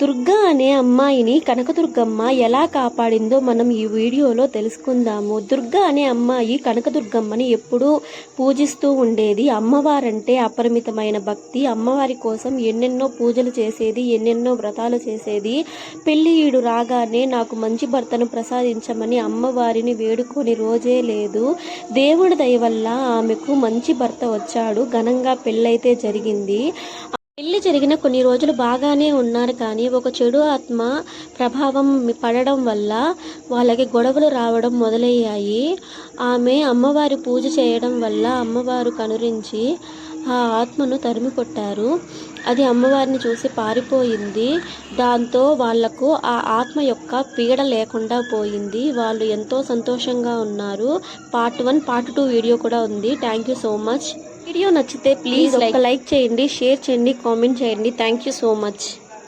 దుర్గా అనే అమ్మాయిని కనకదుర్గమ్మ ఎలా కాపాడిందో మనం ఈ వీడియోలో తెలుసుకుందాము. దుర్గా అనే అమ్మాయి కనకదుర్గమ్మని ఎప్పుడూ పూజిస్తూ ఉండేది. అమ్మవారంటే అపరిమితమైన భక్తి. అమ్మవారి కోసం ఎన్నెన్నో పూజలు చేసేది, ఎన్నెన్నో వ్రతాలు చేసేది. పెళ్లి ఈడు రాగానే నాకు మంచి భర్తను ప్రసాదించమని అమ్మవారిని వేడుకొని రోజే లేదు. దేవుడి దయ వల్ల ఆమెకు మంచి భర్త వచ్చాడు. ఘనంగా పెళ్ళైతే జరిగింది. పెళ్లి జరిగిన కొన్ని రోజులు బాగానే ఉన్నారు, కానీ ఒక చెడు ఆత్మ ప్రభావం పడడం వల్ల వాళ్ళకి గొడవలు రావడం మొదలయ్యాయి. ఆమె అమ్మవారి పూజ చేయడం వల్ల అమ్మవారు కనురించి ఆ ఆత్మను తరిమి కొట్టారు. అది అమ్మవారిని చూసి పారిపోయింది. దాంతో వాళ్లకు ఆ ఆత్మ యొక్క పీడ లేకుండా పోయింది. వాళ్ళు ఎంతో సంతోషంగా ఉన్నారు. పార్ట్ 1, పార్ట్ 2 వీడియో కూడా ఉంది. Thank you so much. Video నచ్చితే ప్లీజ్ ఒక లైక్ చేయండి, షేర్ చేయండి, కామెంట్ చేయండి. Thank you so much.